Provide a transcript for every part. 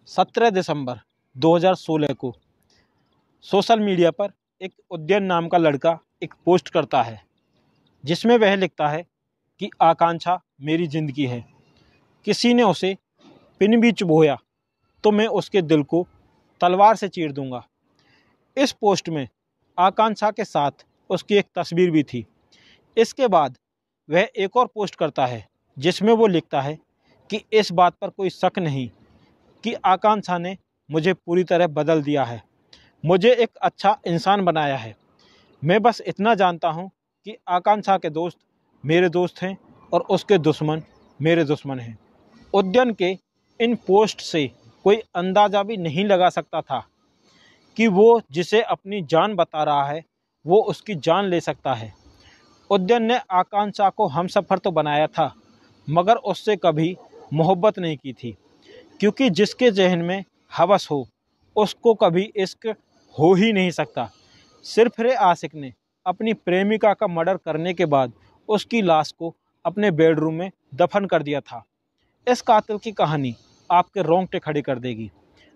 17 दिसंबर 2016 को social media पर एक उद्यन नाम का लड़का एक पोस्ट करता है जिसमें वह लिखता है कि आकांक्षा मेरी ज़िंदगी है। किसी ने उसे पिन भी चुभोया तो मैं उसके दिल को तलवार से चीर दूंगा। इस पोस्ट में आकांक्षा के साथ उसकी एक तस्वीर भी थी। इसके बाद वह एक और पोस्ट करता है जिसमें वो लिखता है कि इस बात पर कोई शक नहीं कि आकांक्षा ने मुझे पूरी तरह बदल दिया है, मुझे एक अच्छा इंसान बनाया है। मैं बस इतना जानता हूँ कि आकांक्षा के दोस्त मेरे दोस्त हैं और उसके दुश्मन मेरे दुश्मन हैं। उद्यन के इन पोस्ट से कोई अंदाज़ा भी नहीं लगा सकता था कि वो जिसे अपनी जान बता रहा है वो उसकी जान ले सकता है। उद्यन ने आकांक्षा को हमसफ़र तो बनाया था मगर उससे कभी मोहब्बत नहीं की थी, क्योंकि जिसके जहन में हवस हो उसको कभी इश्क हो ही नहीं सकता। सिरफिरे आशिक ने अपनी प्रेमिका का मर्डर करने के बाद उसकी लाश को अपने बेडरूम में दफन कर दिया था। इस कातिल की कहानी आपके रोंगटे खड़े कर देगी।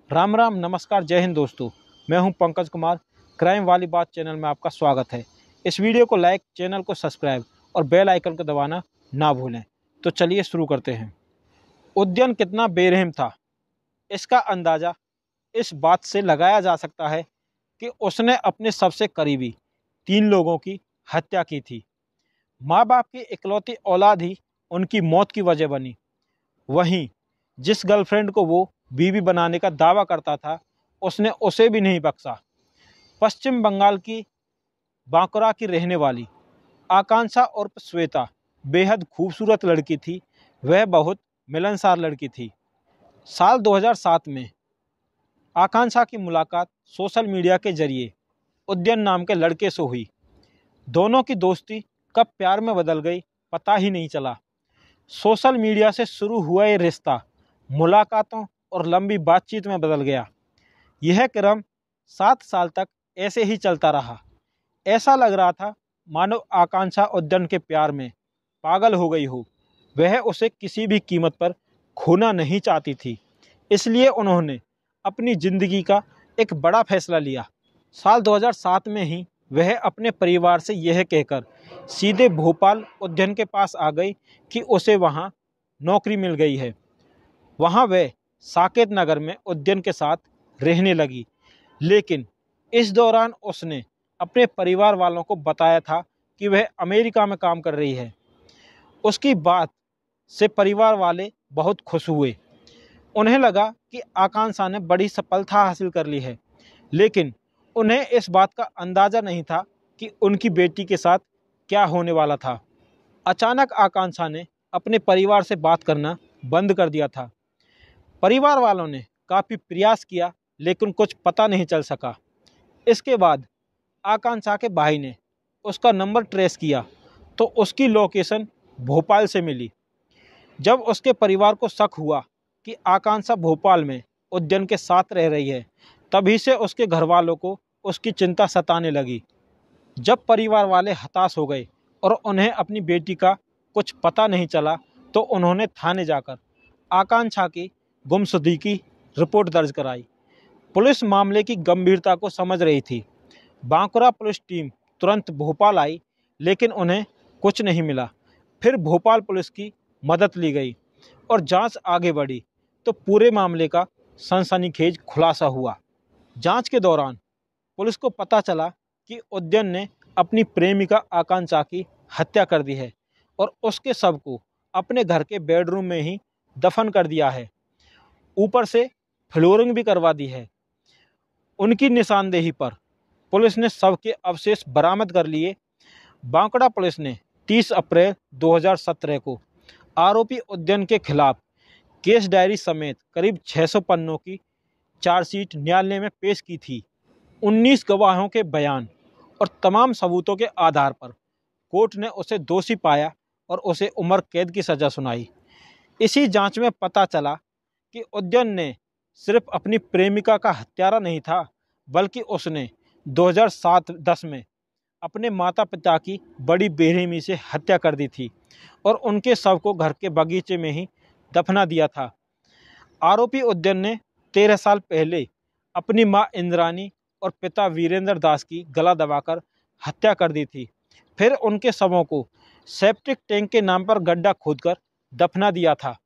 राम राम, नमस्कार, जय हिंद दोस्तों। मैं हूं पंकज कुमार। क्राइम वाली बात चैनल में आपका स्वागत है। इस वीडियो को लाइक, चैनल को सब्सक्राइब और बेल आइकन को दबाना ना भूलें। तो चलिए शुरू करते हैं। उद्यन कितना बेरहम था इसका अंदाज़ा इस बात से लगाया जा सकता है कि उसने अपने सबसे करीबी 3 लोगों की हत्या की थी। माँ बाप की इकलौती औलाद ही उनकी मौत की वजह बनी। वहीं जिस गर्लफ्रेंड को वो बीवी बनाने का दावा करता था उसने उसे भी नहीं बख्शा। पश्चिम बंगाल की बांकुरा की रहने वाली आकांक्षा उर्फ श्वेता बेहद खूबसूरत लड़की थी। वह बहुत मिलनसार लड़की थी। साल 2007 में आकांक्षा की मुलाकात सोशल मीडिया के जरिए उद्यन नाम के लड़के से हुई। दोनों की दोस्ती कब प्यार में बदल गई पता ही नहीं चला। सोशल मीडिया से शुरू हुआ ये रिश्ता मुलाकातों और लंबी बातचीत में बदल गया। यह क्रम 7 साल तक ऐसे ही चलता रहा। ऐसा लग रहा था मानो आकांक्षा उद्यन के प्यार में पागल हो गई हो। वह उसे किसी भी कीमत पर खोना नहीं चाहती थी। इसलिए उन्होंने अपनी ज़िंदगी का एक बड़ा फैसला लिया। साल 2007 में ही वह अपने परिवार से यह कहकर सीधे भोपाल उद्यन के पास आ गई कि उसे वहां नौकरी मिल गई है। वहां वह साकेत नगर में उद्यन के साथ रहने लगी। लेकिन इस दौरान उसने अपने परिवार वालों को बताया था कि वह अमेरिका में काम कर रही है। उसकी बात से परिवार वाले बहुत खुश हुए। उन्हें लगा कि आकांक्षा ने बड़ी सफलता हासिल कर ली है। लेकिन उन्हें इस बात का अंदाज़ा नहीं था कि उनकी बेटी के साथ क्या होने वाला था। अचानक आकांक्षा ने अपने परिवार से बात करना बंद कर दिया था। परिवार वालों ने काफ़ी प्रयास किया लेकिन कुछ पता नहीं चल सका। इसके बाद आकांक्षा के भाई ने उसका नंबर ट्रेस किया तो उसकी लोकेशन भोपाल से मिली। जब उसके परिवार को शक हुआ कि आकांक्षा भोपाल में उद्यन के साथ रह रही है, तभी से उसके घर वालों को उसकी चिंता सताने लगी। जब परिवार वाले हताश हो गए और उन्हें अपनी बेटी का कुछ पता नहीं चला तो उन्होंने थाने जाकर आकांक्षा की गुमशुदगी की रिपोर्ट दर्ज कराई। पुलिस मामले की गंभीरता को समझ रही थी। बांकुरा पुलिस टीम तुरंत भोपाल आई लेकिन उन्हें कुछ नहीं मिला। फिर भोपाल पुलिस की मदद ली गई और जांच आगे बढ़ी तो पूरे मामले का सनसनीखेज खुलासा हुआ। जांच के दौरान पुलिस को पता चला कि उद्यन ने अपनी प्रेमिका आकांक्षा की हत्या कर दी है और उसके शव को अपने घर के बेडरूम में ही दफन कर दिया है। ऊपर से फ्लोरिंग भी करवा दी है। उनकी निशानदेही पर पुलिस ने शव के अवशेष बरामद कर लिए। बांकुड़ा पुलिस ने 30 अप्रैल 2017 को आरोपी उद्यन के खिलाफ केस डायरी समेत करीब 600 पन्नों की चार्जशीट न्यायालय में पेश की थी। 19 गवाहों के बयान और तमाम सबूतों के आधार पर कोर्ट ने उसे दोषी पाया और उसे उम्र कैद की सज़ा सुनाई। इसी जांच में पता चला कि उद्यन ने सिर्फ अपनी प्रेमिका का हत्यारा नहीं था, बल्कि उसने 2007-10 में अपने माता पिता की बड़ी बेरहमी से हत्या कर दी थी और उनके शव को घर के बगीचे में ही दफना दिया था। आरोपी उद्यन ने 13 साल पहले अपनी मां इंद्रानी और पिता वीरेंद्र दास की गला दबाकर हत्या कर दी थी। फिर उनके शवों को सेप्टिक टैंक के नाम पर गड्ढा खोदकर दफना दिया था।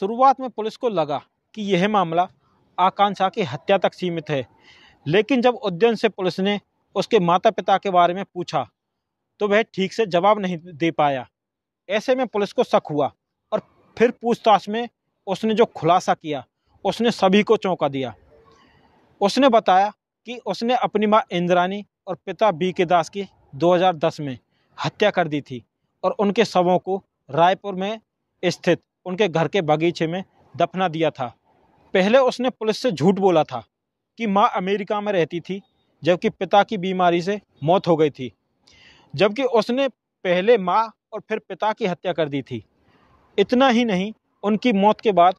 शुरुआत में पुलिस को लगा कि यह मामला आकांक्षा की हत्या तक सीमित है, लेकिन जब उज्जैन से पुलिस ने उसके माता पिता के बारे में पूछा तो वह ठीक से जवाब नहीं दे पाया। ऐसे में पुलिस को शक हुआ और फिर पूछताछ में उसने जो खुलासा किया उसने सभी को चौंका दिया। उसने बताया कि उसने अपनी मां इंद्रानी और पिता बीके दास की 2010 में हत्या कर दी थी और उनके शवों को रायपुर में स्थित उनके घर के बगीचे में दफना दिया था। पहले उसने पुलिस से झूठ बोला था कि मां अमेरिका में रहती थी, जबकि पिता की बीमारी से मौत हो गई थी, जबकि उसने पहले मां और फिर पिता की हत्या कर दी थी। इतना ही नहीं, उनकी मौत के बाद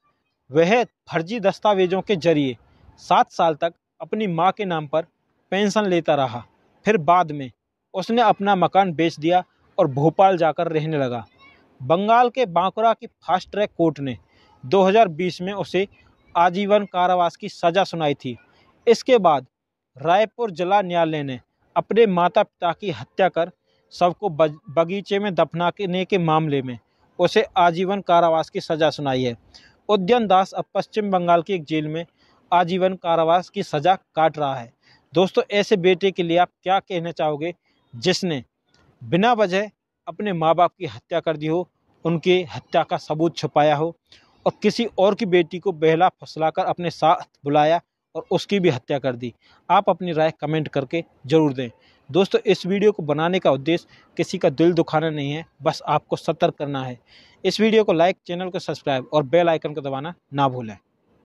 वह फर्जी दस्तावेजों के जरिए 7 साल तक अपनी मां के नाम पर पेंशन लेता रहा। फिर बाद में उसने अपना मकान बेच दिया और भोपाल जाकर रहने लगा। बंगाल के बांकुरा की फास्ट ट्रैक कोर्ट ने 2020 में उसे आजीवन कारावास की सजा सुनाई थी। इसके बाद रायपुर जिला न्यायालय ने अपने माता पिता की हत्या कर शव को बगीचे में दफनाने के मामले में उसे आजीवन कारावास की सजा सुनाई है। उज्जैन दास अब पश्चिम बंगाल की एक जेल में आजीवन कारावास की सजा काट रहा है। दोस्तों, ऐसे बेटे के लिए आप क्या कहना चाहोगे जिसने बिना वजह अपने माँ बाप की हत्या कर दी हो, उनकी हत्या का सबूत छुपाया हो और किसी और की बेटी को बहला फुसलाकर अपने साथ बुलाया और उसकी भी हत्या कर दी? आप अपनी राय कमेंट करके जरूर दें। दोस्तों, इस वीडियो को बनाने का उद्देश्य किसी का दिल दुखाना नहीं है, बस आपको सतर्क करना है। इस वीडियो को लाइक, चैनल को सब्सक्राइब और बेल आइकन को दबाना ना भूलें।